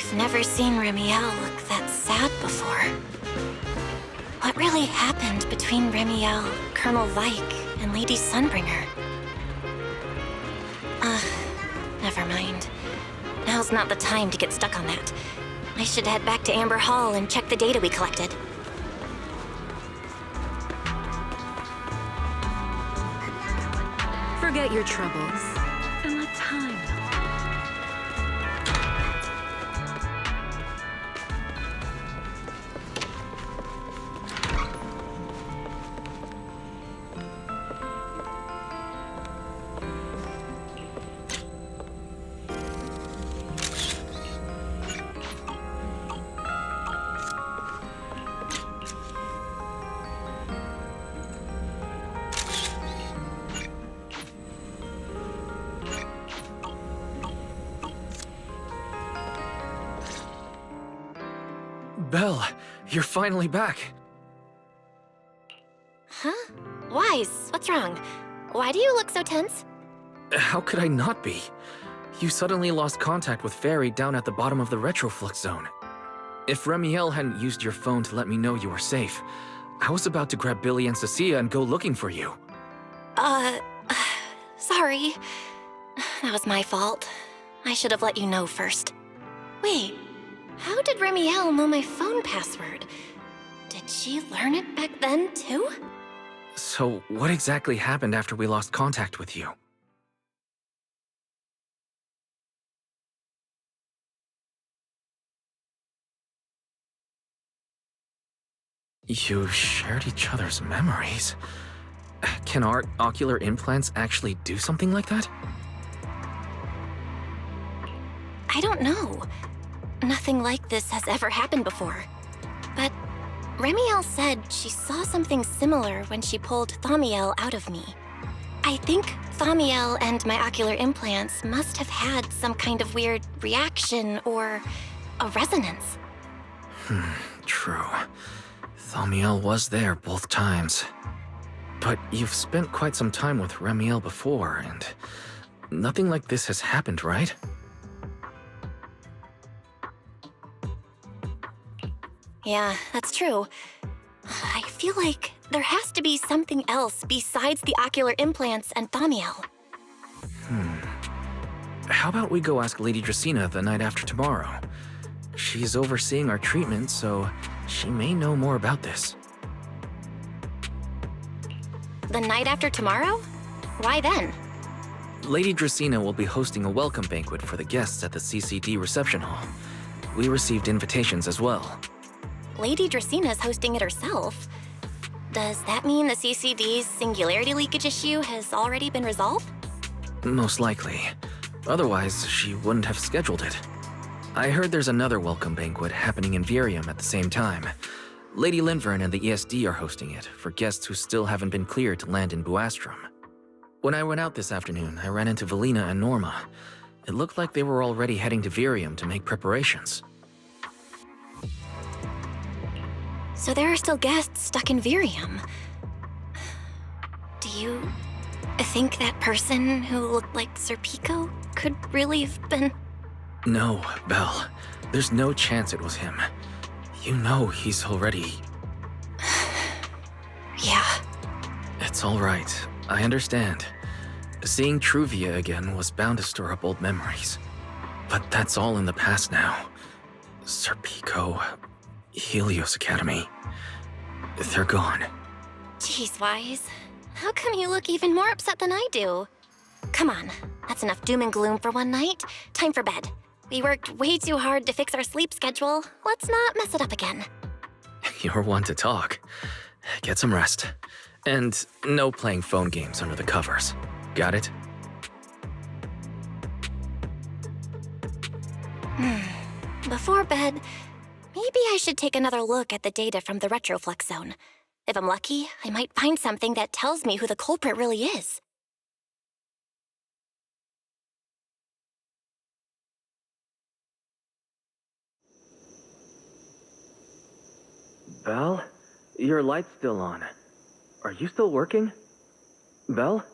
I've never seen Remiel look that sad before. What really happened between Remiel, Colonel Vike, and Lady Sunbringer? Never mind. Now's not the time to get stuck on that. I should head back to Amber Hall and check the data we collected. Forget your troubles and let time. Belle, you're finally back. Huh? Wise, what's wrong? Why do you look so tense? How could I not be? You suddenly lost contact with Fairy down at the bottom of the retroflux zone. If Remiel hadn't used your phone to let me know you were safe, I was about to grab Billy and Cecilia and go looking for you. Sorry. That was my fault. I should have let you know first. Wait, how did Remiel know my phone password? Did she learn it back then, too? So, what exactly happened after we lost contact with you? You shared each other's memories. Can our ocular implants actually do something like that? I don't know. Nothing like this has ever happened before. But Remiel said she saw something similar when she pulled Thaumiel out of me. I think Thaumiel and my ocular implants must have had some kind of weird reaction or a resonance. True. Thaumiel was there both times. But you've spent quite some time with Remiel before, and nothing like this has happened, right? Yeah, that's true. I feel like there has to be something else besides the ocular implants and Thaumiel. How about we go ask Lady Dracaena the night after tomorrow? She's overseeing our treatment, so she may know more about this. The night after tomorrow? Why then? Lady Dracaena will be hosting a welcome banquet for the guests at the CCD reception hall. We received invitations as well. Lady Draceena's hosting it herself. Does that mean the CCD's singularity leakage issue has already been resolved? Most likely. Otherwise, she wouldn't have scheduled it. I heard there's another welcome banquet happening in Virium at the same time. Lady Linvern and the ESD are hosting it for guests who still haven't been cleared to land in Buastrom. When I went out this afternoon, I ran into Valina and Norma. It looked like they were already heading to Virium to make preparations. So there are still guests stuck in Virium. Do you think that person who looked like Sir Pico could really have been... No, Belle. There's no chance it was him. You know he's already... Yeah. It's all right. I understand. Seeing Truvia again was bound to stir up old memories. But that's all in the past now. Sir Pico, Helios Academy. They're gone. Jeez, Wise. How come you look even more upset than I do? Come on, that's enough doom and gloom for one night. Time for bed. We worked way too hard to fix our sleep schedule. Let's not mess it up again. You're one to talk. Get some rest. And no playing phone games under the covers. Got it? Before bed, maybe I should take another look at the data from the retroflux zone. If I'm lucky, I might find something that tells me who the culprit really is. Belle? Your light's still on. Are you still working? Belle?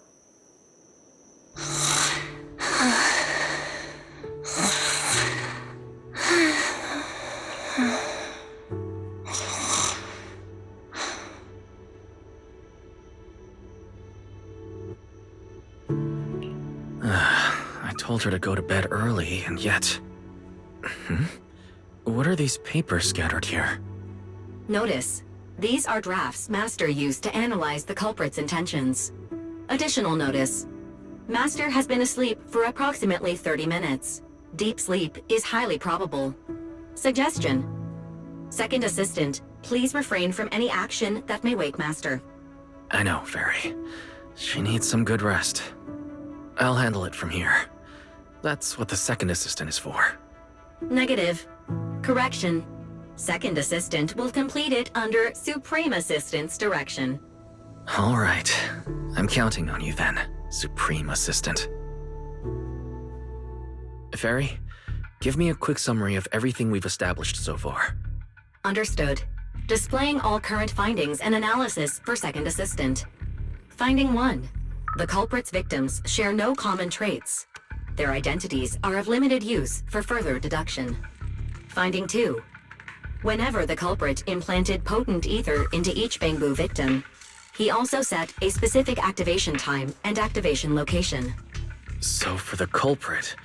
told her to go to bed early, and yet... What are these papers scattered here? Notice, these are drafts Master used to analyze the culprit's intentions. Additional notice, Master has been asleep for approximately 30 minutes. Deep sleep is highly probable. Suggestion: Second Assistant, please refrain from any action that may wake Master. I know, Fairy. She needs some good rest. I'll handle it from here. That's what the second assistant is for. Negative. Correction. Second Assistant will complete it under Supreme Assistant's direction. All right. I'm counting on you then, Supreme Assistant. Fairy, give me a quick summary of everything we've established so far. Understood. Displaying all current findings and analysis for Second Assistant. Finding 1. The culprit's victims share no common traits. Their identities are of limited use for further deduction. Finding 2. Whenever the culprit implanted potent ether into each Bangbu victim, he also set a specific activation time and activation location. So for the culprit,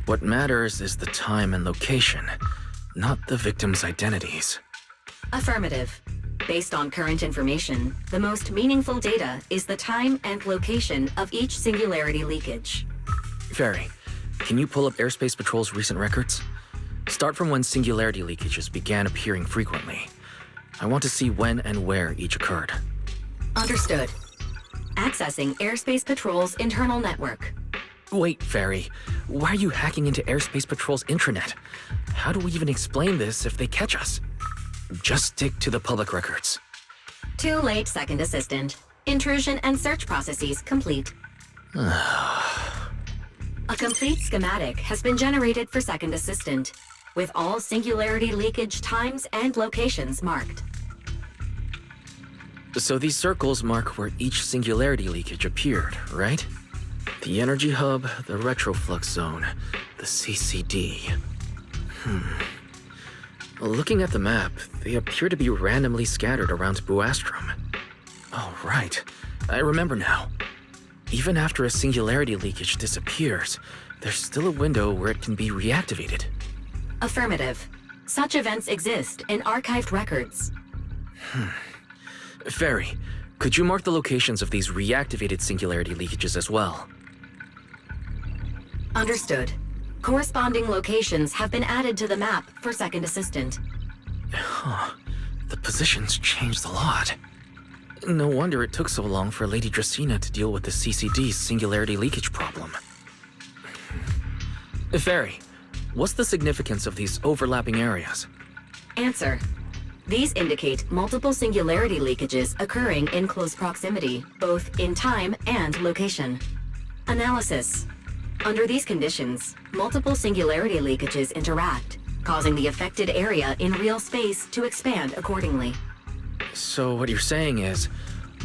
what matters is the time and location, not the victim's identities. Affirmative. Based on current information, the most meaningful data is the time and location of each singularity leakage. Fairy, can you pull up Airspace Patrol's recent records? Start from when singularity leakages began appearing frequently. I want to see when and where each occurred. Understood. Accessing Airspace Patrol's internal network. Wait, Fairy. Why are you hacking into Airspace Patrol's intranet? How do we even explain this if they catch us? Just stick to the public records. Too late, Second Assistant. Intrusion and search processes complete. A complete schematic has been generated for Second Assistant, with all singularity leakage times and locations marked. So these circles mark where each singularity leakage appeared, right? The energy hub, the retroflux zone, the CCD. Looking at the map, they appear to be randomly scattered around Buastrom. Oh, right. I remember now. Even after a singularity leakage disappears, there's still a window where it can be reactivated. Affirmative. Such events exist in archived records. Fairy, could you mark the locations of these reactivated singularity leakages as well? Understood. Corresponding locations have been added to the map for Second Assistant. The positions changed a lot. No wonder it took so long for Lady Dracena to deal with the CCD's singularity leakage problem. Fairy, what's the significance of these overlapping areas? Answer. These indicate multiple singularity leakages occurring in close proximity, both in time and location. Analysis. Under these conditions, multiple singularity leakages interact, causing the affected area in real space to expand accordingly. So what you're saying is,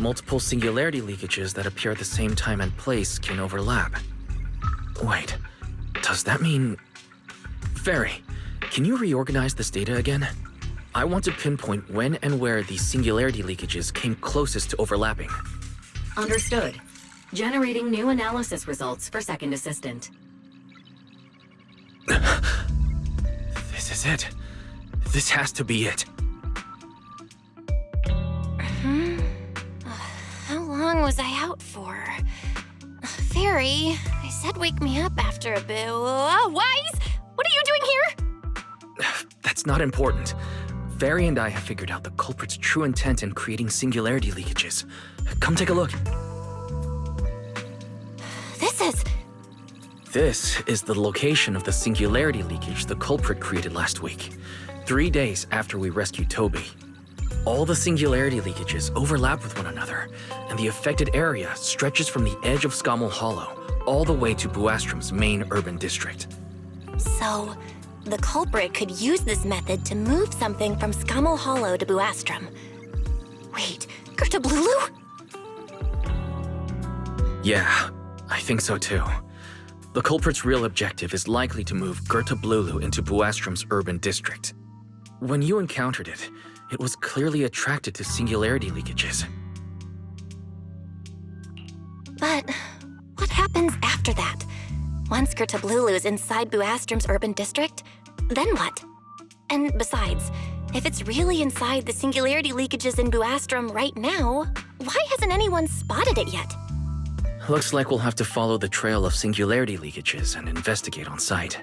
multiple singularity leakages that appear at the same time and place can overlap. Wait, does that mean... Fairy, can you reorganize this data again? I want to pinpoint when and where these singularity leakages came closest to overlapping. Understood. Generating new analysis results for Second Assistant. This is it. This has to be it. How long was I out for? Fairy, I said wake me up after a bit. Wise? What are you doing here? That's not important. Fairy and I have figured out the culprit's true intent in creating singularity leakages. Come take a look. This is the location of the singularity leakage the culprit created last week, 3 days after we rescued Toby. All the singularity leakages overlap with one another, and the affected area stretches from the edge of Scommel Hollow all the way to Buastrom's main urban district. So, the culprit could use this method to move something from Scommel Hollow to Buastrom. Wait, Gerta Blulu? Yeah, I think so too. The culprit's real objective is likely to move Gerta Blulu into Buastrom's urban district. When you encountered it, it was clearly attracted to singularity leakages. But what happens after that? Once Gertablulu's inside Buastrom's urban district, then what? And besides, if it's really inside the singularity leakages in Buastrom right now, why hasn't anyone spotted it yet? Looks like we'll have to follow the trail of singularity leakages and investigate on site.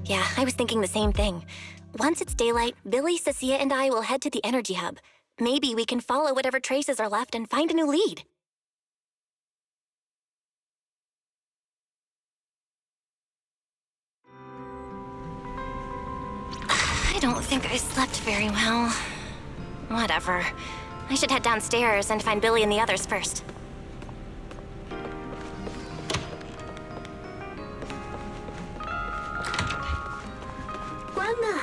Yeah, I was thinking the same thing. Once it's daylight, Billy, Cecilia, and I will head to the energy hub. Maybe we can follow whatever traces are left and find a new lead. I don't think I slept very well. Whatever. I should head downstairs and find Billy and the others first. Grandma!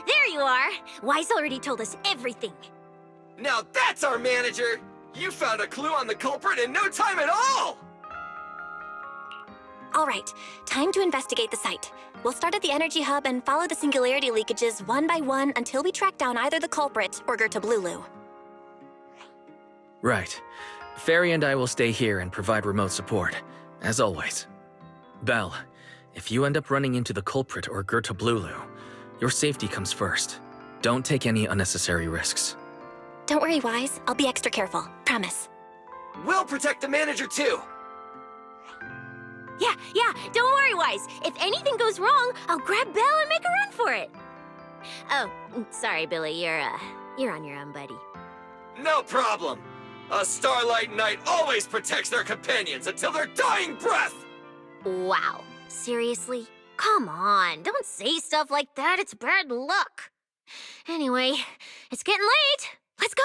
There you are! Wise already told us everything. Now that's our manager! You found a clue on the culprit in no time at all! All right, time to investigate the site. We'll start at the energy hub and follow the singularity leakages one by one until we track down either the culprit or Gertablulu. Right. Fairy and I will stay here and provide remote support, as always. Belle, if you end up running into the culprit or Gertablulu, your safety comes first. Don't take any unnecessary risks. Don't worry, Wise. I'll be extra careful. Promise. We'll protect the manager too! Yeah, don't worry, Wise. If anything goes wrong, I'll grab Belle and make a run for it. Oh, sorry, Billy. You're on your own, buddy. No problem! A Starlight Knight always protects their companions until their dying breath! Wow. Seriously? Come on, don't say stuff like that. It's bad luck. Anyway, it's getting late. Let's go!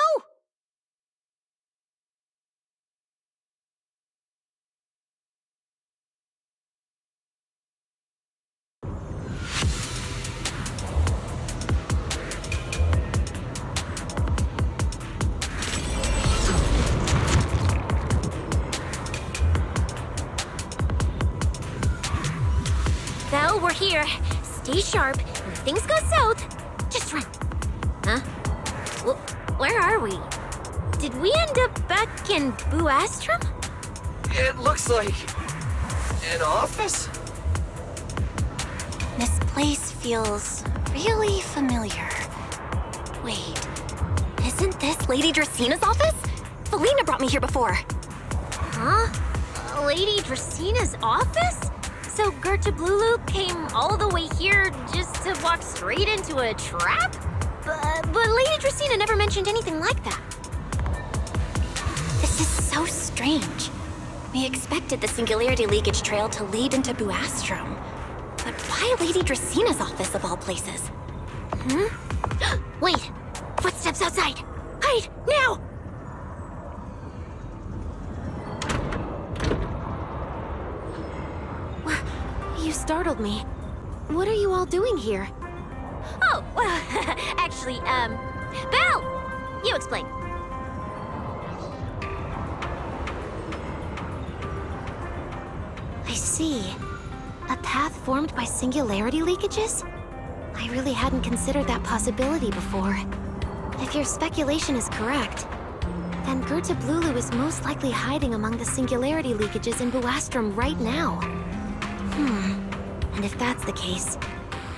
Belle, we're here. Stay sharp. If things go south, just run. Huh? Where are we? Did we end up back in Buastrom? It looks like... an office? This place feels really familiar. Wait, isn't this Lady Dracina's office? Felina brought me here before. Huh? Lady Dracina's office? So Gertablulu came all the way here just to walk straight into a trap? But Lady Dracina never mentioned anything like that. This is so strange. We expected the singularity leakage trail to lead into Buastrom. But why Lady Dracina's office of all places? Wait! Footsteps outside! Hide! Now! You startled me. What are you all doing here? Oh, well, actually, Belle! You explain. I see. A path formed by singularity leakages? I really hadn't considered that possibility before. If your speculation is correct, then Gertablulu is most likely hiding among the singularity leakages in Buastrom right now. And if that's the case,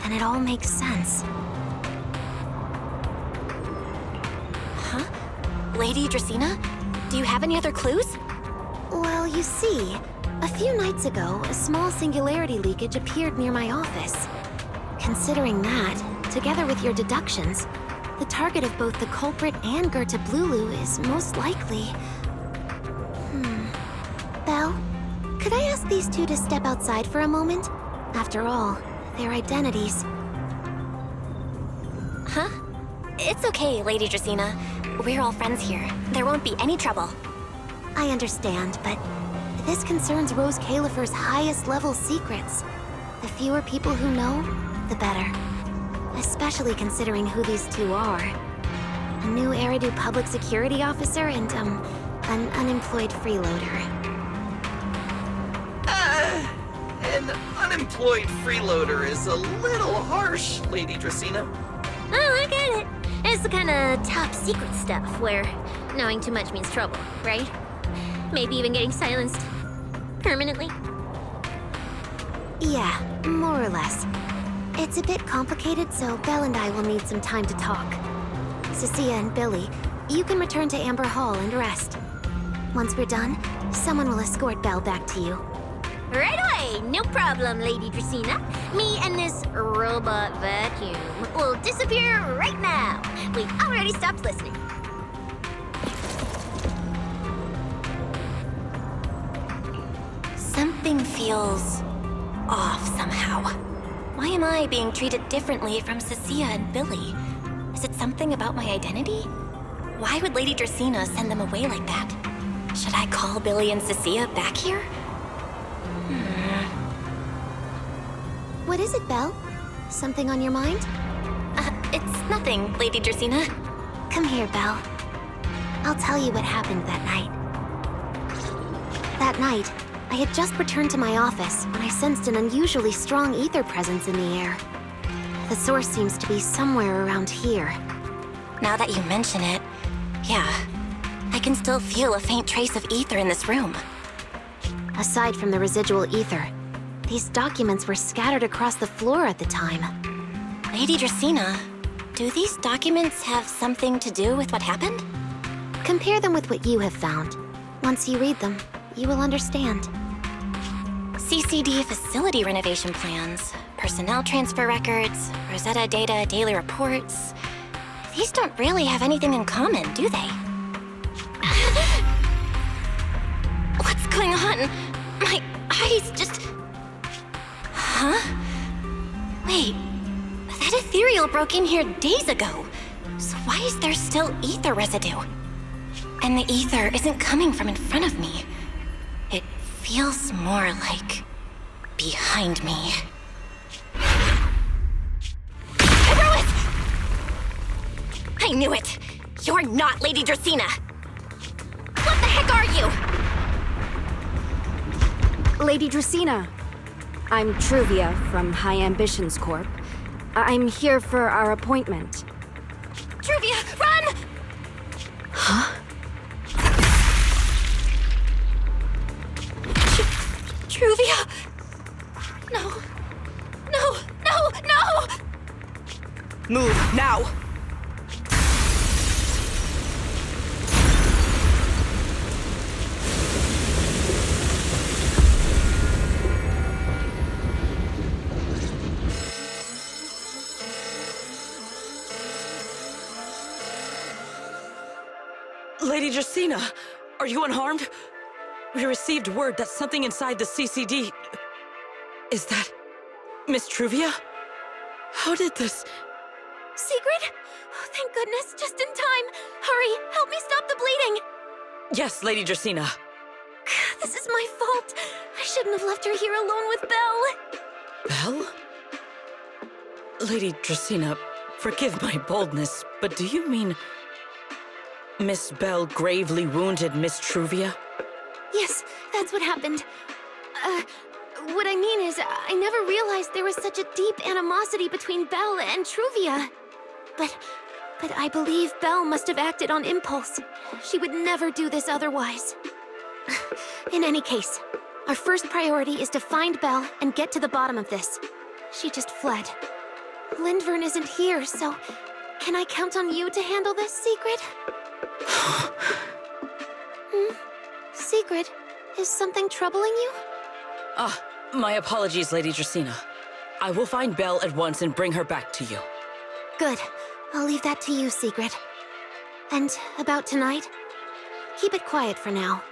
then it all makes sense. Huh? Lady Dracaena? Do you have any other clues? Well, you see, a few nights ago, a small singularity leakage appeared near my office. Considering that, together with your deductions, the target of both the culprit and Gerta Blulu is most likely... Belle, could I ask these two to step outside for a moment? After all, their identities... Huh? It's okay, Lady Dracaena. We're all friends here. There won't be any trouble. I understand, but this concerns Rose Califer's highest level secrets. The fewer people who know, the better. Especially considering who these two are. A new Eridu public security officer and, an unemployed freeloader. An unemployed freeloader is a little harsh, Lady Dracaena. Oh, I get it. It's the kind of top secret stuff where knowing too much means trouble, right? Maybe even getting silenced. Permanently. Yeah, more or less. It's a bit complicated, so Belle and I will need some time to talk. Cecilia and Billy, you can return to Amber Hall and rest. Once we're done, someone will escort Belle back to you. Right away! No problem, Lady Dracaena. Me and this robot vacuum will disappear right now. We've already stopped listening. Something feels off somehow. Why am I being treated differently from Cecilia and Billy? Is it something about my identity? Why would Lady Dracaena send them away like that? Should I call Billy and Cecilia back here? What is it, Belle? Something on your mind? It's nothing, Lady Dracaena. Come here, Belle. I'll tell you what happened that night. That night, I had just returned to my office when I sensed an unusually strong ether presence in the air. The source seems to be somewhere around here. Now that you mention it, yeah. I can still feel a faint trace of ether in this room. Aside from the residual ether, these documents were scattered across the floor at the time. Lady Dracaena, do these documents have something to do with what happened? Compare them with what you have found. Once you read them, you will understand. CCD facility renovation plans, personnel transfer records, Rosetta data daily reports. These don't really have anything in common, do they? What's going on? My eyes just... Huh? Wait, that ethereal broke in here days ago. So why is there still ether residue? And the ether isn't coming from in front of me. It feels more like behind me. Herois! I knew it! You're not Lady Dracaena! What the heck are you? Lady Dracaena, I'm Truvia from High Ambitions Corp. I'm here for our appointment. Truvia, run! Huh? Truvia! No. No, no, no! Move, now! Lady Dracaena, are you unharmed? We received word that something inside the CCD... Is that... Miss Truvia? How did this... Secret? Oh, thank goodness, just in time. Hurry, help me stop the bleeding. Yes, Lady Dracaena. This is my fault. I shouldn't have left her here alone with Belle. Belle? Lady Dracaena, forgive my boldness, but do you mean... Miss Belle gravely wounded Miss Truvia? Yes, that's what happened. What I mean is, I never realized there was such a deep animosity between Belle and Truvia. But I believe Belle must have acted on impulse. She would never do this otherwise. In any case, our first priority is to find Belle and get to the bottom of this. She just fled. Lindvern isn't here, so can I count on you to handle this secret? Secret, is something troubling you? Ah, my apologies, Lady Dracaena. I will find Belle at once and bring her back to you. Good. I'll leave that to you, Secret. And about tonight? Keep it quiet for now.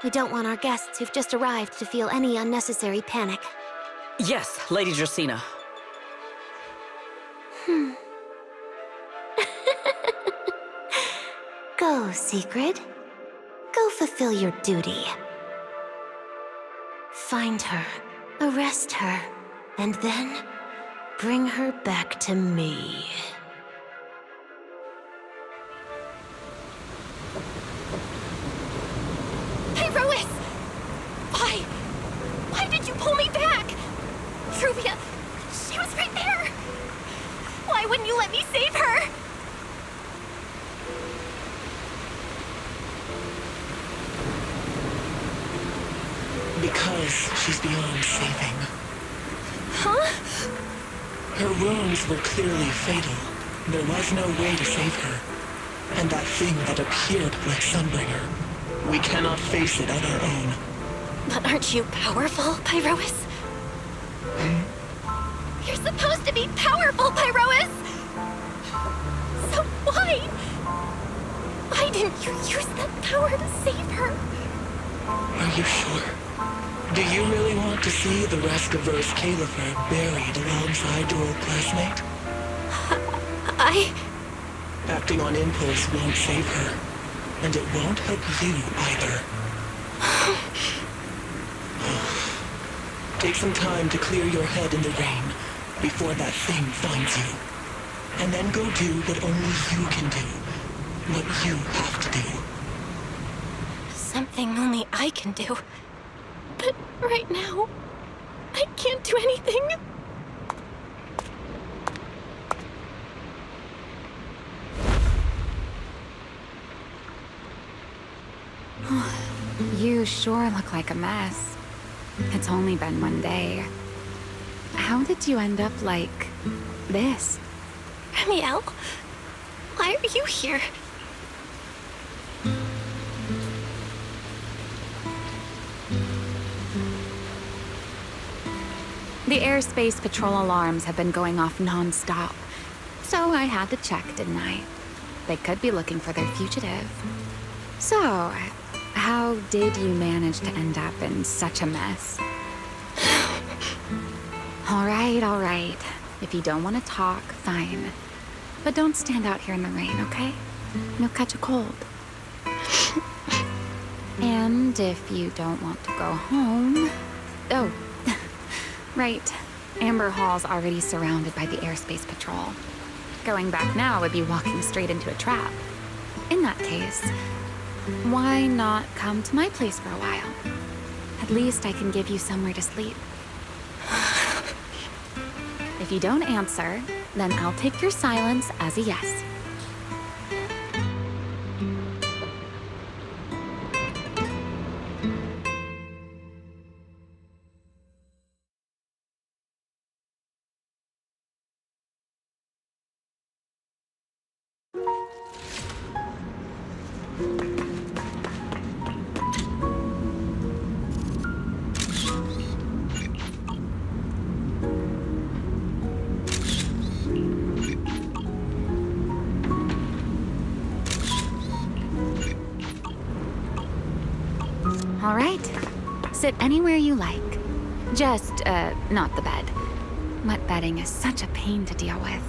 We don't want our guests who've just arrived to feel any unnecessary panic. Yes, Lady Dracaena. Go, Secret. Go fulfill your duty. Find her, arrest her, and then bring her back to me. Pyrois! Why? Why did you pull me back? Truvia, she was right there! Why wouldn't you let me save her? Because she's beyond saving. Huh? Her wounds were clearly fatal. There was no way to save her. And that thing that appeared like Sunbringer, we cannot face it on our own. But aren't you powerful, Pyrois? You're supposed to be powerful, Pyrois! So why? Why didn't you use that power to save her? Are you sure? Do you really want to see the rest of Rose Califer buried alongside your old classmate? Acting on impulse won't save her. And it won't help you either. Take some time to clear your head in the rain before that thing finds you. And then go do what only you can do. What you have to do. Something only I can do. But right now, I can't do anything. You sure look like a mess. It's only been one day. How did you end up like this? Ramiel, why are you here? The airspace patrol alarms have been going off non-stop. So I had to check, didn't I? They could be looking for their fugitive. So, how did you manage to end up in such a mess? All right. If you don't want to talk, fine. But don't stand out here in the rain, okay? You'll catch a cold. And if you don't want to go home... Oh, right. Amber Hall's already surrounded by the airspace patrol. Going back now would be walking straight into a trap. In that case, why not come to my place for a while? At least I can give you somewhere to sleep. If you don't answer, then I'll take your silence as a yes. All right. Sit anywhere you like. Just, not the bed. Wet bedding is such a pain to deal with.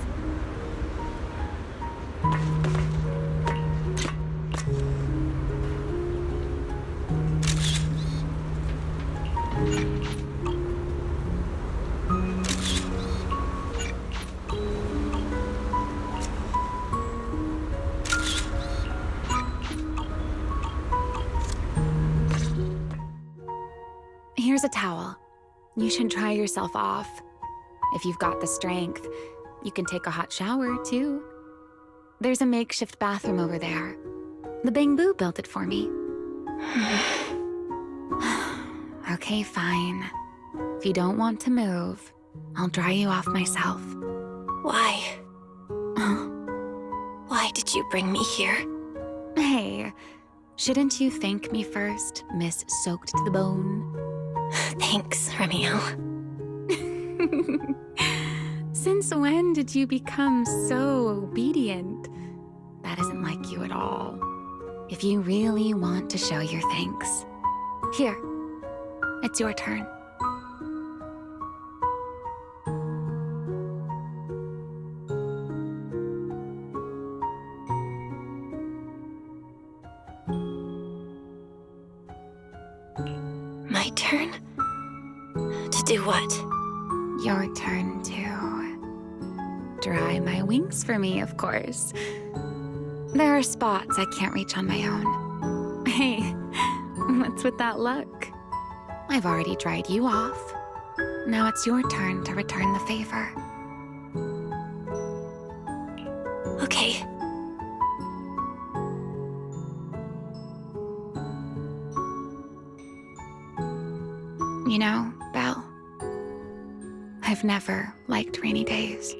Here's a towel. You should dry yourself off. If you've got the strength, you can take a hot shower, too. There's a makeshift bathroom over there. The Bangbu built it for me. Okay, fine. If you don't want to move, I'll dry you off myself. Why? Why did you bring me here? Hey, shouldn't you thank me first, Miss Soaked to the Bone? Thanks, Remiel. Since when did you become so obedient? That isn't like you at all. If you really want to show your thanks, here, it's your turn. My turn? To do what? Your turn to dry my wings for me, of course. There are spots I can't reach on my own. Hey, what's with that look? I've already dried you off. Now it's your turn to return the favor. Okay. You know, Belle, I've never liked rainy days.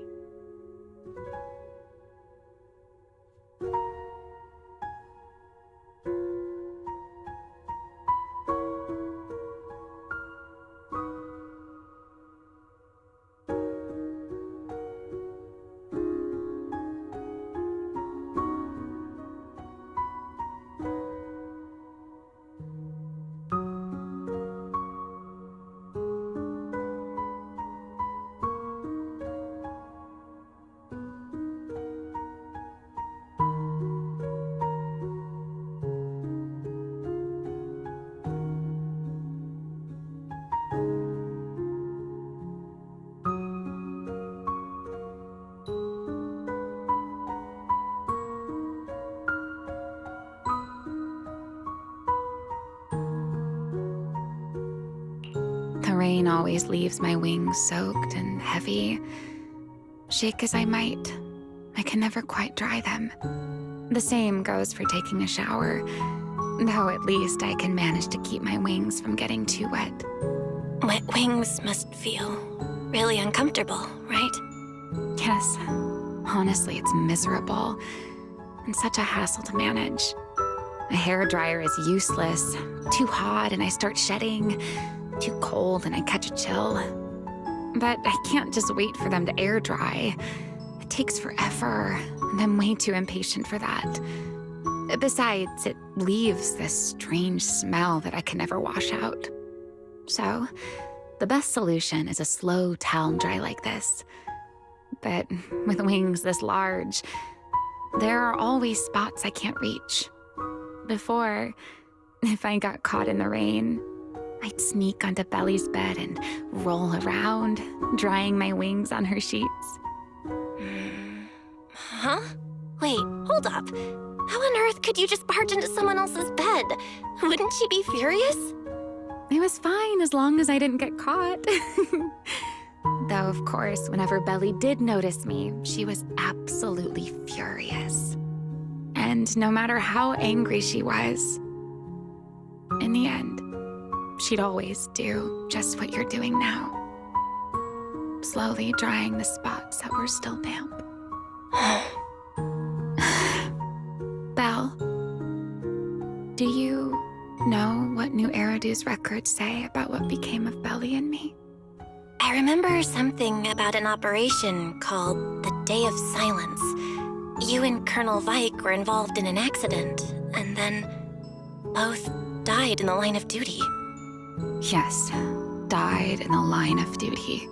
The rain always leaves my wings soaked and heavy. Shake as I might, I can never quite dry them. The same goes for taking a shower, though at least I can manage to keep my wings from getting too wet. Wet wings must feel really uncomfortable, right? Yes, honestly, it's miserable and such a hassle to manage. A hairdryer is useless, too hot and I start shedding, too cold and I catch a chill. But I can't just wait for them to air dry. It takes forever, and I'm way too impatient for that. Besides, it leaves this strange smell that I can never wash out. So, the best solution is a slow towel dry like this. But with wings this large, there are always spots I can't reach. Before, if I got caught in the rain, I'd sneak onto Belly's bed and roll around, drying my wings on her sheets. Huh? Wait, hold up. How on earth could you just barge into someone else's bed? Wouldn't she be furious? It was fine as long as I didn't get caught. Though, of course, whenever Belly did notice me, she was absolutely furious. And no matter how angry she was, in the end, she'd always do just what you're doing now. Slowly drying the spots that were still damp. Belle, do you know what New Eridu's records say about what became of Belly and me? I remember something about an operation called the Day of Silence. You and Colonel Vike were involved in an accident, and then both died in the line of duty. Yes, died in the line of duty.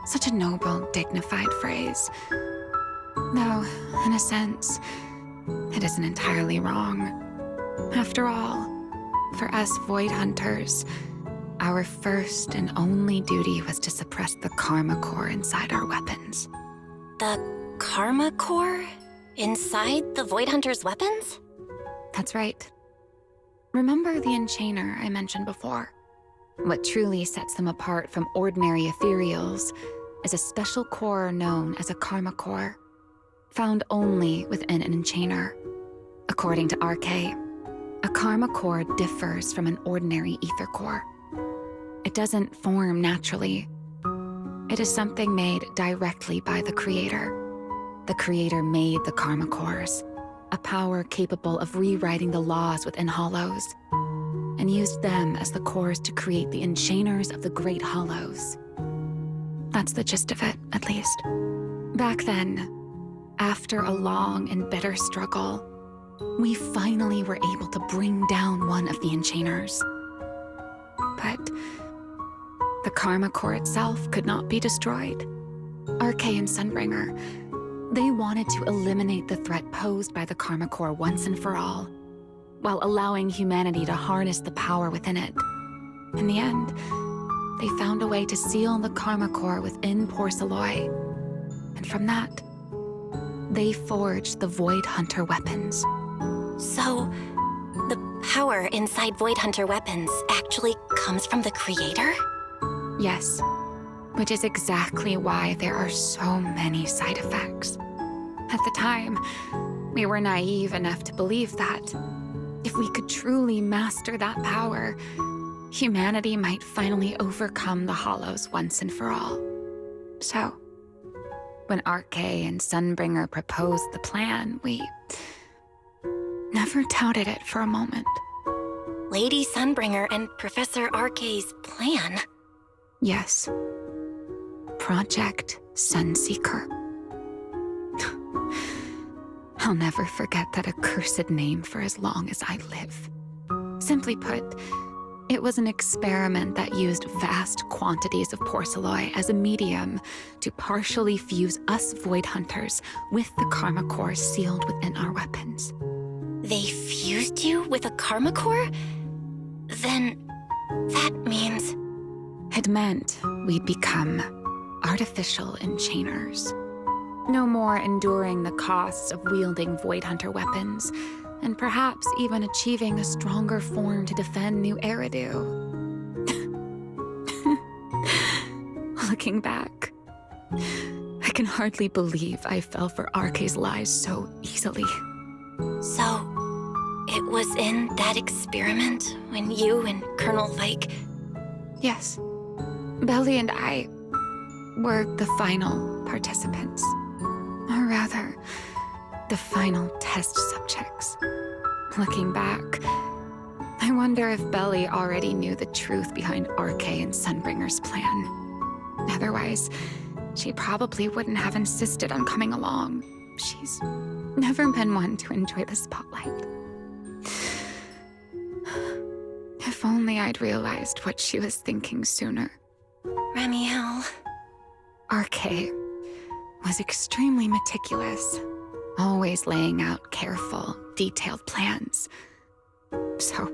Such a noble, dignified phrase. Though, in a sense, it isn't entirely wrong. After all, for us Void Hunters, our first and only duty was to suppress the Karma Core inside our weapons. The Karma Core? Inside the Void Hunter's weapons? That's right. Remember the Enchainer I mentioned before? What truly sets them apart from ordinary ethereals is a special core known as a Karma Core, found only within an Enchainer. According to RK, a Karma Core differs from an ordinary Ether Core. It doesn't form naturally. It is something made directly by the Creator. The Creator made the Karma Cores, a power capable of rewriting the laws within Hollows, and used them as the cores to create the Enchainers of the Great Hollows. That's the gist of it, at least. Back then, after a long and bitter struggle, we finally were able to bring down one of the Enchainers. But the Karma Core itself could not be destroyed. RK and Sunbringer, they wanted to eliminate the threat posed by the Karma Core once and for all, while allowing humanity to harness the power within it. In the end, they found a way to seal the Karma Core within Porceloy. And from that, they forged the Void Hunter weapons. So, the power inside Void Hunter weapons actually comes from the creator? Yes, which is exactly why there are so many side effects. At the time, we were naive enough to believe that if we could truly master that power, humanity might finally overcome the Hollows once and for all. So, when RK and Sunbringer proposed the plan, we never doubted it for a moment. Lady Sunbringer and Professor RK's plan? Yes. Project Sunseeker. I'll never forget that accursed name for as long as I live. Simply put, it was an experiment that used vast quantities of porceloy as a medium to partially fuse us Void Hunters with the Karma Core sealed within our weapons. They fused you with a Karma Core? Then that means... It meant we'd become artificial enchainers. No more enduring the costs of wielding Void Hunter weapons, and perhaps even achieving a stronger form to defend New Eridu. Looking back, I can hardly believe I fell for RK's lies so easily. So, it was in that experiment when you and Colonel Vike... Yes. Belly and I were the final participants. Or rather, the final test subjects. Looking back, I wonder if Belly already knew the truth behind RK and Sunbringer's plan. Otherwise, she probably wouldn't have insisted on coming along. She's never been one to enjoy the spotlight. If only I'd realized what she was thinking sooner. Ramiel... RK was extremely meticulous, always laying out careful, detailed plans. So,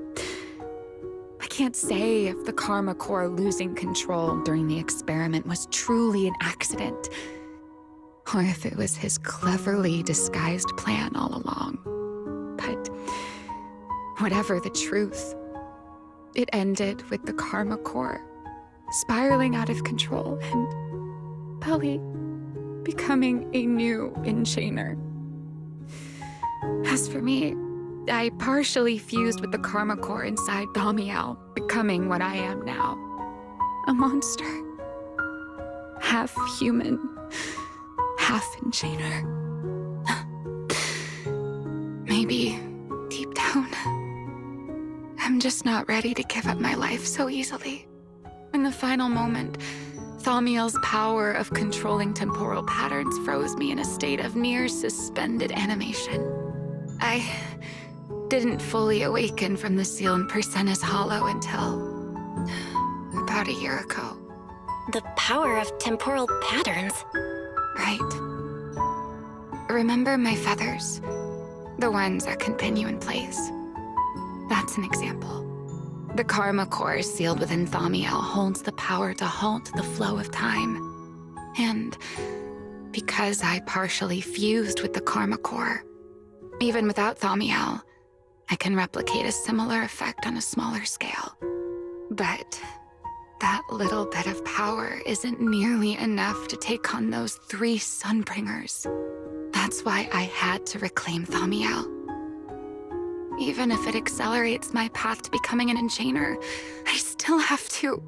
I can't say if the Karma Core losing control during the experiment was truly an accident, or if it was his cleverly disguised plan all along. But whatever the truth, it ended with the Karma Core spiraling out of control and Belly becoming a new Enchainer. As for me, I partially fused with the Karma Core inside Thaumiel, becoming what I am now. A monster. Half human, half Enchainer. Maybe, deep down, I'm just not ready to give up my life so easily. In the final moment, Thaumiel's power of controlling temporal patterns froze me in a state of near suspended animation. I didn't fully awaken from the seal in Persena's Hollow until about a year ago. The power of temporal patterns? Right. Remember my feathers? The ones that can pin you in place. That's an example. The Karma Core sealed within Thaumiel holds the power to halt the flow of time. And because I partially fused with the Karma Core, even without Thaumiel, I can replicate a similar effect on a smaller scale. But that little bit of power isn't nearly enough to take on those 3 Sunbringers. That's why I had to reclaim Thaumiel. Even if it accelerates my path to becoming an Enchainer, I still have to...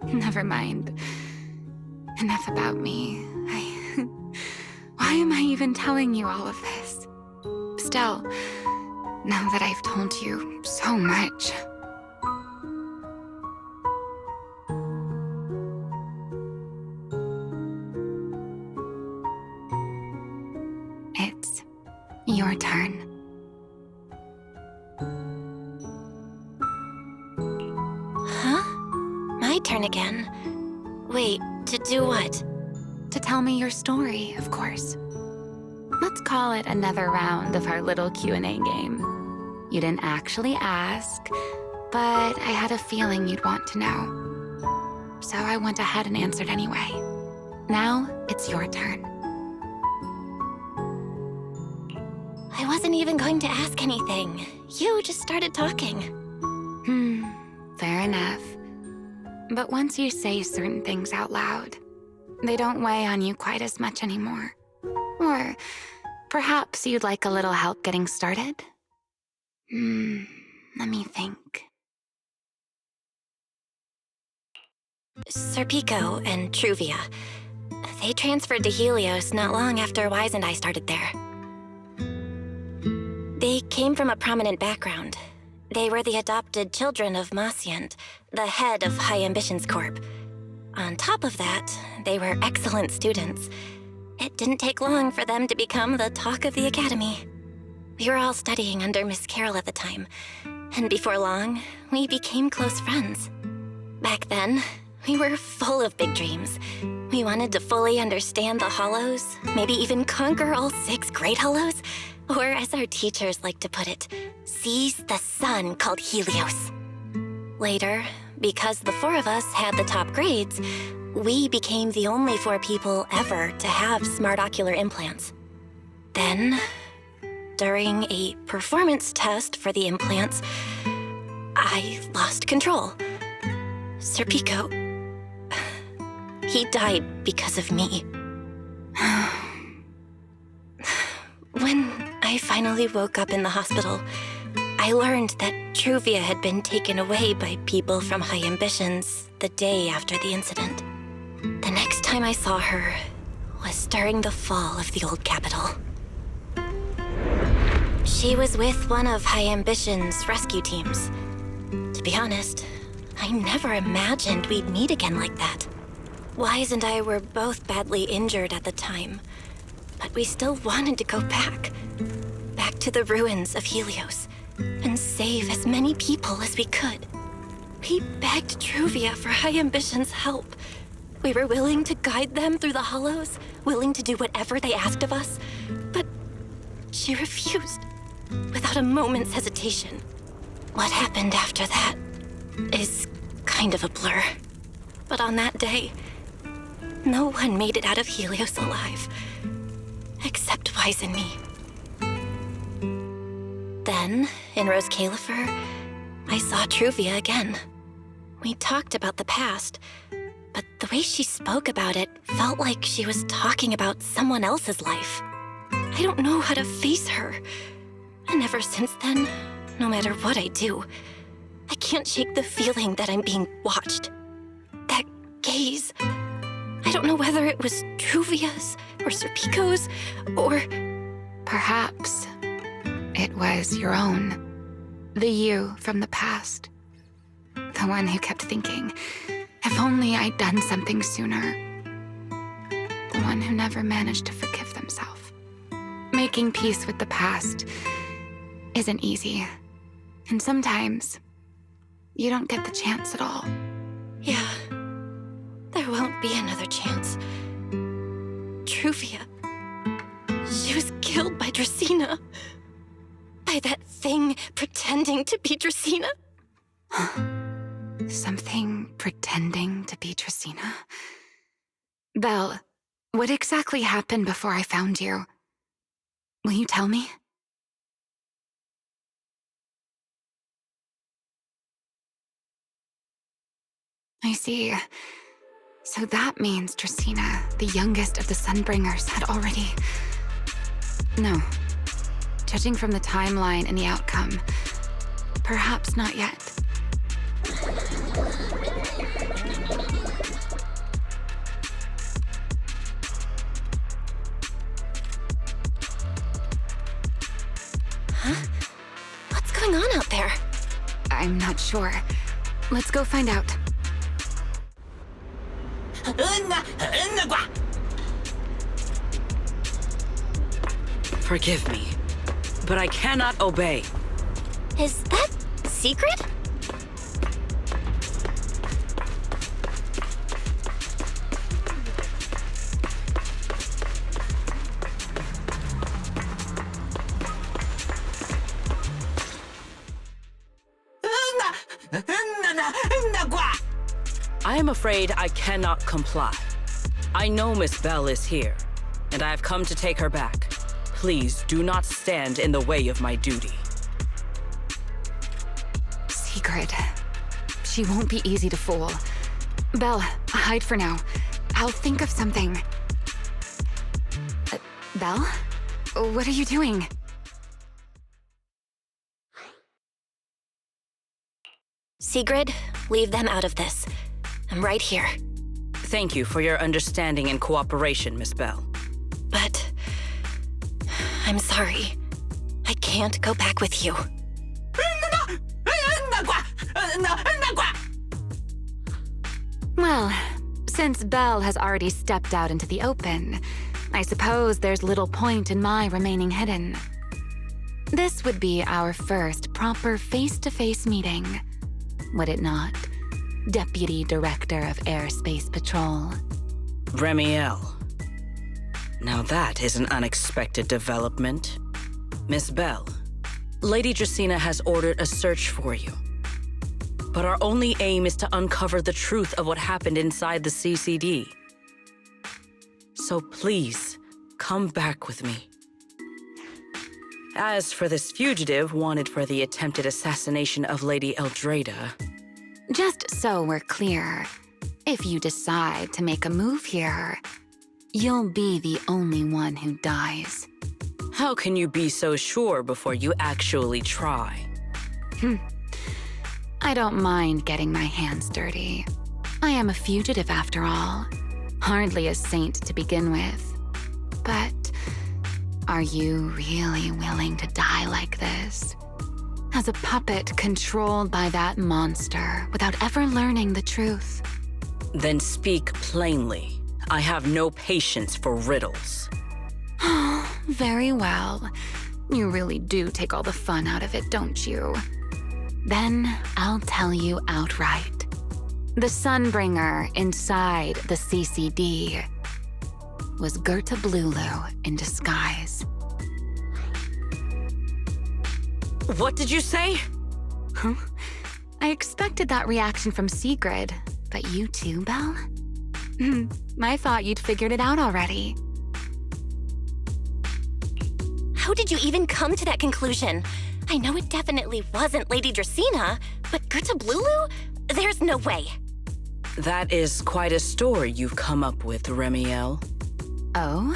Never mind. Enough about me. Why am I even telling you all of this? Still, now that I've told you so much... It's your turn. Huh? My turn again? Wait, to do what? To tell me your story, of course. Let's call it another round of our little Q&A game. You didn't actually ask, but I had a feeling you'd want to know. So I went ahead and answered anyway. Now, it's your turn. I wasn't even going to ask anything. You just started talking. Fair enough. But once you say certain things out loud, they don't weigh on you quite as much anymore. Or perhaps you'd like a little help getting started? Let me think. Serpico and Truvia. They transferred to Helios not long after Wise and I started there. They came from a prominent background. They were the adopted children of Masyant, the head of High Ambitions Corp. On top of that, they were excellent students. It didn't take long for them to become the talk of the academy. We were all studying under Miss Carroll at the time, and before long, we became close friends. Back then, we were full of big dreams. We wanted to fully understand the Hollows, maybe even conquer all 6 Great Hollows, or as our teachers like to put it, seize the sun called Helios. Later, because the 4 of us had the top grades, we became the only 4 people ever to have smart ocular implants. Then, during a performance test for the implants, I lost control. Serpico, he died because of me. When I finally woke up in the hospital, I learned that Truvia had been taken away by people from High Ambitions the day after the incident. The next time I saw her was during the fall of the old capital. She was with one of High Ambition's rescue teams. To be honest, I never imagined we'd meet again like that. Wise and I were both badly injured at the time, but we still wanted to go back to the ruins of Helios, and save as many people as we could. We begged Truvia for High Ambition's help. We were willing to guide them through the Hollows, willing to do whatever they asked of us, but she refused, without a moment's hesitation. What happened after that is kind of a blur. But on that day, no one made it out of Helios alive, except Wise and me. Then, in Rose Califer, I saw Truvia again. We talked about the past, but the way she spoke about it felt like she was talking about someone else's life. I don't know how to face her. And ever since then, no matter what I do, I can't shake the feeling that I'm being watched. That gaze. I don't know whether it was Truvia's or Serpico's or... Perhaps it was your own. The you from the past. The one who kept thinking, if only I'd done something sooner. The one who never managed to forgive themselves. Making peace with the past isn't easy. And sometimes, you don't get the chance at all. Yeah, there won't be another chance. Truvia, she was killed by Dracena. By that thing pretending to be Dracena. Something pretending to be Dracena? Belle, what exactly happened before I found you? Will you tell me? I see. So that means Dracena, the youngest of the Sunbringers, had already... No. Judging from the timeline and the outcome, perhaps not yet. What's going on out there? I'm not sure. Let's go find out. Forgive me, but I cannot obey. Is that secret? I am afraid I cannot comply. I know Miss Bell is here, and I have come to take her back. Please do not stand in the way of my duty. Secret. She won't be easy to fool. Belle, hide for now. I'll think of something. Belle? What are you doing? Sigrid, leave them out of this. I'm right here. Thank you for your understanding and cooperation, Miss Bell. But I'm sorry. I can't go back with you. Well, since Belle has already stepped out into the open, I suppose there's little point in my remaining hidden. This would be our first proper face-to-face meeting, would it not, Deputy Director of Airspace Patrol? Remiel. Now that is an unexpected development. Miss Bell, Lady Dracaena has ordered a search for you. But our only aim is to uncover the truth of what happened inside the CCD. So please, come back with me. As for this fugitive wanted for the attempted assassination of Lady Eldrada... Just so we're clear, if you decide to make a move here, you'll be the only one who dies. How can you be so sure before you actually try? I don't mind getting my hands dirty. I am a fugitive after all. Hardly a saint to begin with. But are you really willing to die like this? As a puppet controlled by that monster without ever learning the truth? Then speak plainly. I have no patience for riddles. Very well. You really do take all the fun out of it, don't you? Then I'll tell you outright. The Sunbringer inside the CCD was Gerta Blulu in disguise. What did you say? Huh? I expected that reaction from Sigrid, but you too, Belle? I thought you'd figured it out already. How did you even come to that conclusion? I know it definitely wasn't Lady Dracaena, but Gerta Blulu? There's no way. That is quite a story you've come up with, Remiel. Oh?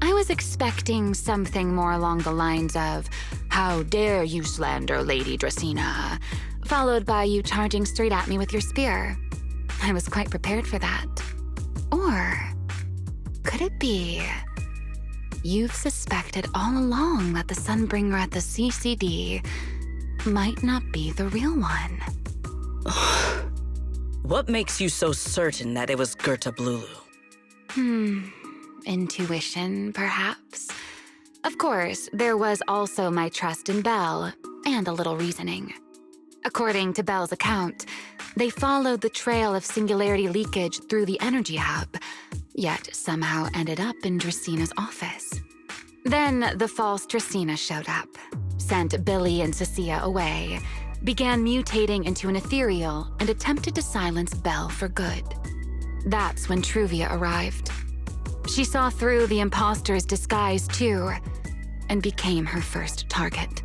I was expecting something more along the lines of, "How dare you slander Lady Dracaena?" followed by you charging straight at me with your spear. I was quite prepared for that. Or could it be you've suspected all along that the Sunbringer at the CCD might not be the real one? What makes you so certain that it was Gerta Blulu? Intuition, perhaps. Of course, there was also my trust in Belle, and a little reasoning. According to Belle's account, they followed the trail of singularity leakage through the energy hub, yet somehow ended up in Dracena's office. Then the false Dracaena showed up, sent Billy and Cecilia away, began mutating into an ethereal, and attempted to silence Belle for good. That's when Truvia arrived. She saw through the imposter's disguise too, and became her first target.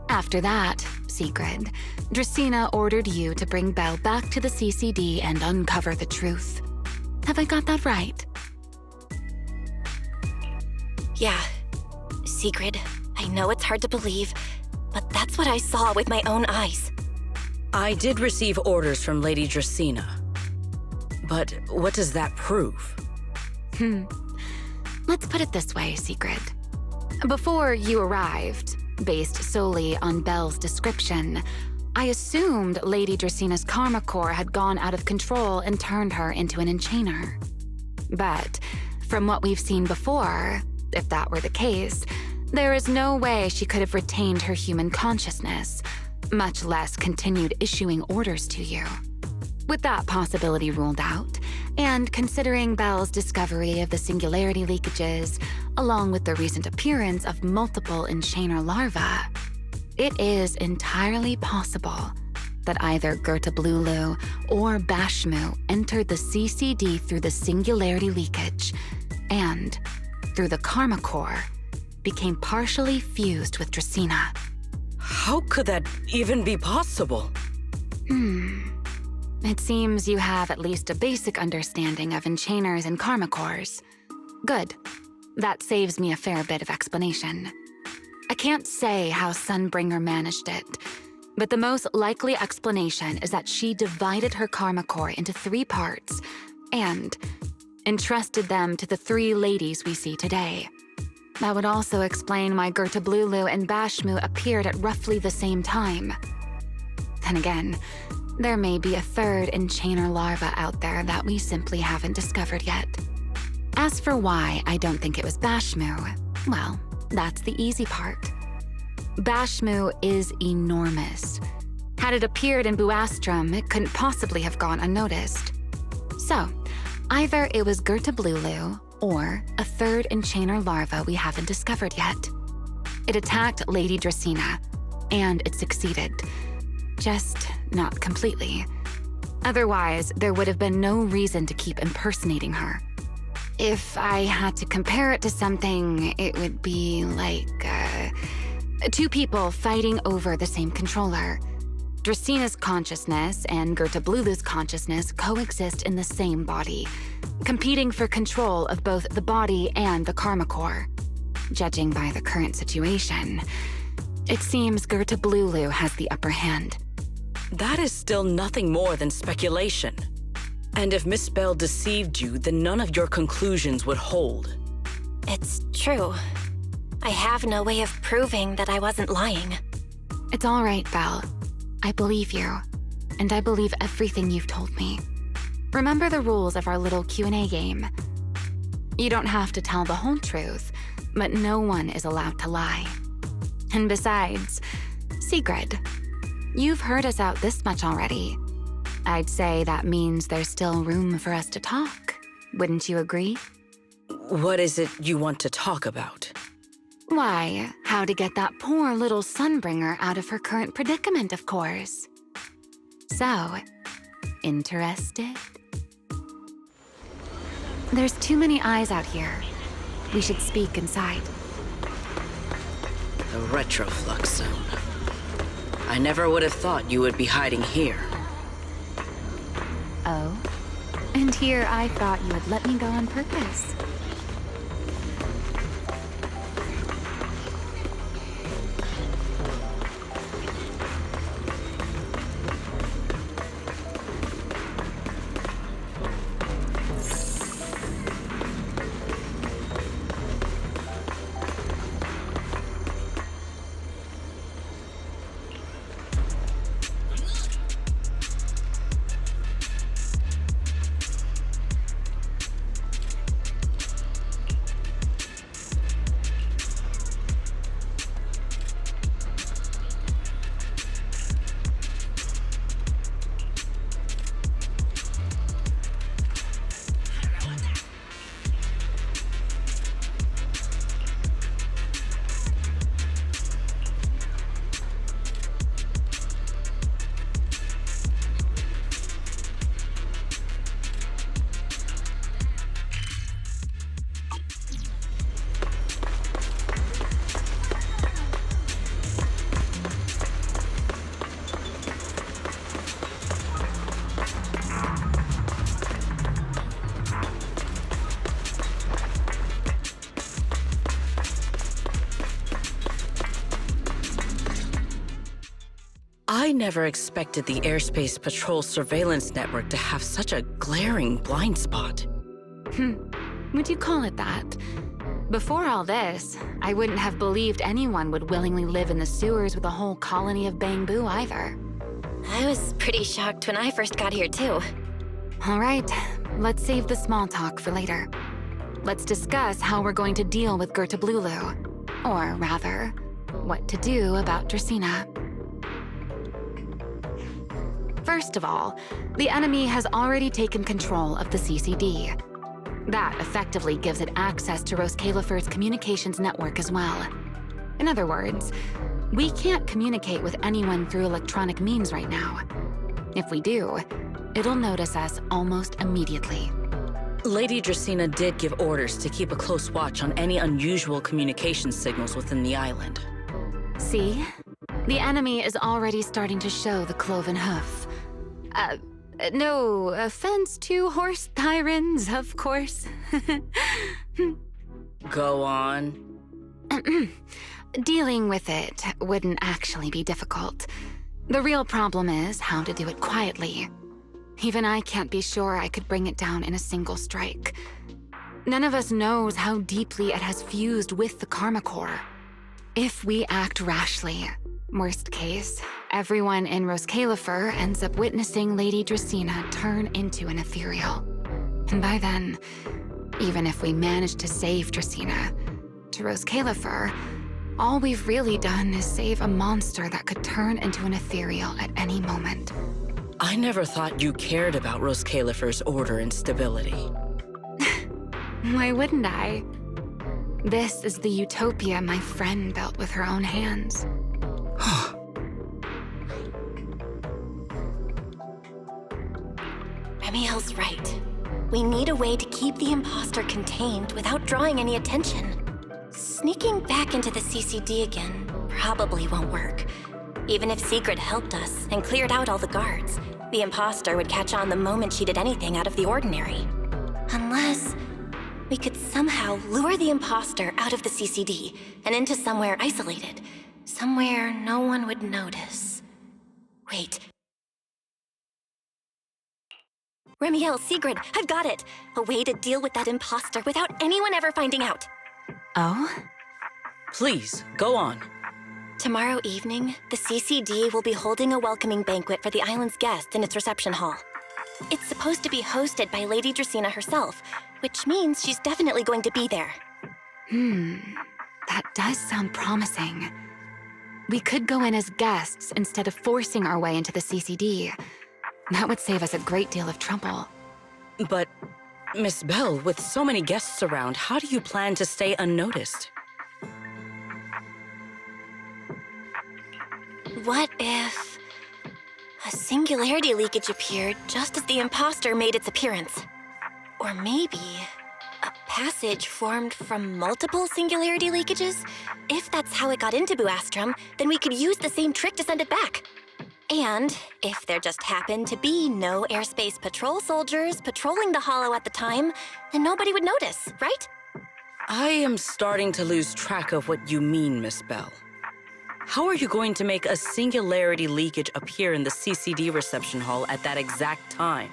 After that, Sigrid, Dracaena ordered you to bring Belle back to the CCD and uncover the truth. Have I got that right? Yeah. Sigrid, I know it's hard to believe, but that's what I saw with my own eyes. I did receive orders from Lady Dracaena. But what does that prove? Let's put it this way, Secret. Before you arrived, based solely on Belle's description, I assumed Lady Dracina's karma core had gone out of control and turned her into an enchainer. But from what we've seen before, if that were the case, there is no way she could have retained her human consciousness, much less continued issuing orders to you. With that possibility ruled out, and considering Belle's discovery of the singularity leakages, along with the recent appearance of multiple enchainer larvae, it is entirely possible that either Gerta Blulu or Bashmu entered the CCD through the singularity leakage, and, through the karma core, became partially fused with Dracina. How could that even be possible? It seems you have at least a basic understanding of enchainers and karma cores. Good. That saves me a fair bit of explanation. I can't say how Sunbringer managed it, but the most likely explanation is that she divided her karma core into 3 parts and entrusted them to the 3 ladies we see today. That would also explain why Gerta Blulu and Bashmu appeared at roughly the same time. Then again, there may be a 3rd enchainer larva out there that we simply haven't discovered yet. As for why I don't think it was Bashmu, well, that's the easy part. Bashmu is enormous. Had it appeared in Buastrum, it couldn't possibly have gone unnoticed. So, either it was Gerta Blulu or a 3rd enchainer larva we haven't discovered yet. It attacked Lady Dracina, and it succeeded. Just not completely. Otherwise, there would have been no reason to keep impersonating her. If I had to compare it to something, it would be like, 2 people fighting over the same controller. Dracina's consciousness and Gerta Blulu's consciousness coexist in the same body, competing for control of both the body and the karma core. Judging by the current situation, it seems Gerta Blulu has the upper hand. That is still nothing more than speculation. And if Miss Belle deceived you, then none of your conclusions would hold. It's true. I have no way of proving that I wasn't lying. It's all right, Belle. I believe you, and I believe everything you've told me. Remember the rules of our little Q&A game. You don't have to tell the whole truth, but no one is allowed to lie. And besides, Sigrid, you've heard us out this much already. I'd say that means there's still room for us to talk. Wouldn't you agree? What is it you want to talk about? Why, how to get that poor little Sunbringer out of her current predicament, of course. So, interested? There's too many eyes out here. We should speak inside. The retroflux zone. I never would have thought you would be hiding here. Oh? And here I thought you would let me go on purpose. I never expected the Airspace Patrol surveillance network to have such a glaring blind spot. Would you call it that? Before all this, I wouldn't have believed anyone would willingly live in the sewers with a whole colony of Bangbu either. I was pretty shocked when I first got here, too. All right, let's save the small talk for later. Let's discuss how we're going to deal with Gertablulu. Or rather, what to do about Dracaena. First of all, the enemy has already taken control of the CCD. That effectively gives it access to Roskalifer's communications network as well. In other words, we can't communicate with anyone through electronic means right now. If we do, it'll notice us almost immediately. Lady Dracaena did give orders to keep a close watch on any unusual communication signals within the island. See? The enemy is already starting to show the cloven hoof. No offense to horse tyrants, of course. Go on. Dealing with it wouldn't actually be difficult. The real problem is how to do it quietly. Even I can't be sure I could bring it down in a single strike. None of us knows how deeply it has fused with the Karma Core. If we act rashly, worst case, everyone in Roskalifer ends up witnessing Lady Dracaena turn into an ethereal. And by then, even if we manage to save Dracaena, to Roskalifer, all we've really done is save a monster that could turn into an ethereal at any moment. I never thought you cared about Roskalifer's order and stability. Why wouldn't I? This is the utopia my friend built with her own hands. Remiel's right. We need a way to keep the imposter contained without drawing any attention. Sneaking back into the CCD again probably won't work. Even if Sigrid helped us and cleared out all the guards, the imposter would catch on the moment she did anything out of the ordinary. Unless we could somehow lure the imposter out of the CCD and into somewhere isolated. Somewhere no one would notice. Wait. Remiel, Sigrid, I've got it! A way to deal with that imposter without anyone ever finding out. Oh? Please, go on. Tomorrow evening, the CCD will be holding a welcoming banquet for the island's guests in its reception hall. It's supposed to be hosted by Lady Dracaena herself, which means she's definitely going to be there. That does sound promising. We could go in as guests instead of forcing our way into the CCD. That would save us a great deal of trouble. But, Miss Bell, with so many guests around, how do you plan to stay unnoticed? What if a singularity leakage appeared just as the imposter made its appearance? Or maybe a passage formed from multiple singularity leakages? If that's how it got into Buastrom, then we could use the same trick to send it back. And if there just happened to be no airspace patrol soldiers patrolling the Hollow at the time, then nobody would notice, right? I am starting to lose track of what you mean, Miss Bell. How are you going to make a singularity leakage appear in the CCD reception hall at that exact time?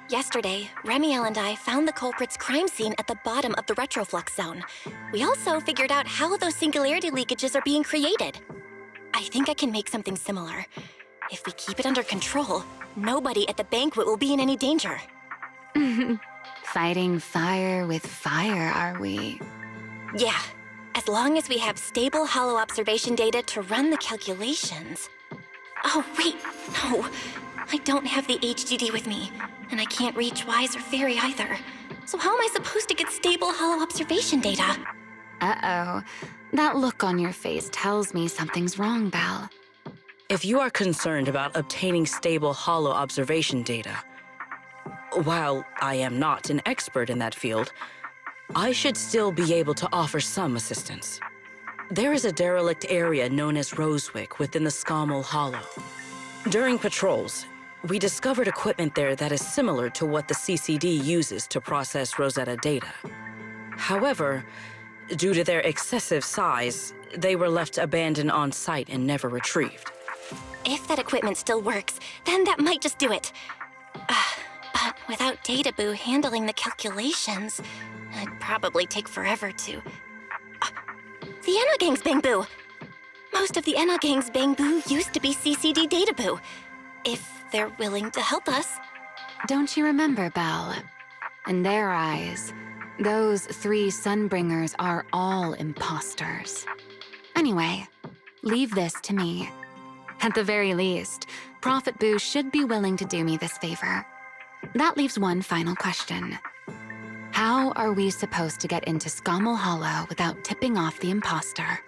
Yesterday, Remiel and I found the culprit's crime scene at the bottom of the retroflux zone. We also figured out how those singularity leakages are being created. I think I can make something similar. If we keep it under control, nobody at the banquet will be in any danger. Fighting fire with fire, are we? Yeah, as long as we have stable hollow observation data to run the calculations. Oh, wait, no. I don't have the HDD with me, and I can't reach Wise or Fairy either. So how am I supposed to get stable hollow observation data? Uh-oh. That look on your face tells me something's wrong, Belle. If you are concerned about obtaining stable hollow observation data, while I am not an expert in that field, I should still be able to offer some assistance. There is a derelict area known as Rosewick within the Scommel Hollow. During patrols, we discovered equipment there that is similar to what the CCD uses to process Rosetta data. However, due to their excessive size, they were left abandoned on site and never retrieved. If that equipment still works, then that might just do it. But without Databoo handling the calculations, it'd probably take forever to... The Enogang's Bangboo! Most of the Enogang's Bangboo used to be CCD Databoo. If they're willing to help us. Don't you remember, Belle? In their eyes, those 3 Sunbringers are all imposters. Anyway, leave this to me. At the very least, Prophet Boo should be willing to do me this favor. That leaves one final question. How are we supposed to get into Scommel Hollow without tipping off the imposter?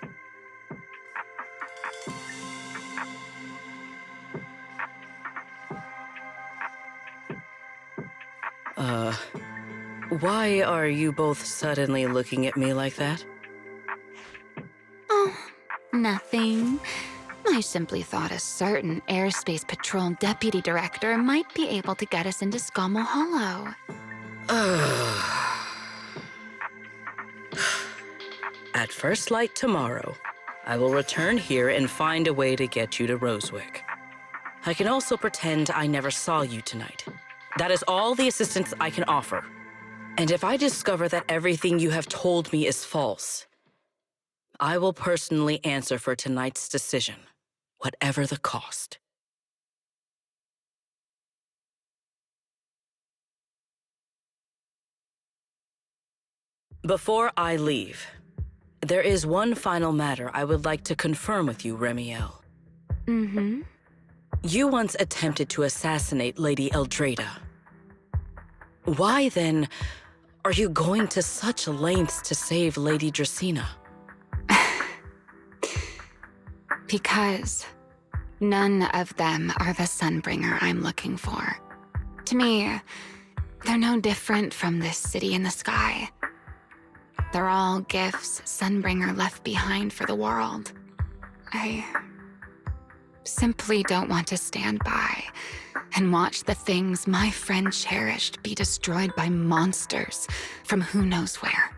Why are you both suddenly looking at me like that? Oh, nothing. I simply thought a certain airspace patrol deputy director might be able to get us into Scommel Hollow. At first light tomorrow, I will return here and find a way to get you to Rosewick. I can also pretend I never saw you tonight. That is all the assistance I can offer. And if I discover that everything you have told me is false, I will personally answer for tonight's decision, whatever the cost. Before I leave, there is one final matter I would like to confirm with you, Remiel. Mm-hmm. You once attempted to assassinate Lady Eldrada. Why, then, are you going to such lengths to save Lady Dracaena? Because none of them are the Sunbringer I'm looking for. To me, they're no different from this city in the sky. They're all gifts Sunbringer left behind for the world. I simply don't want to stand by and watch the things my friend cherished be destroyed by monsters from who knows where.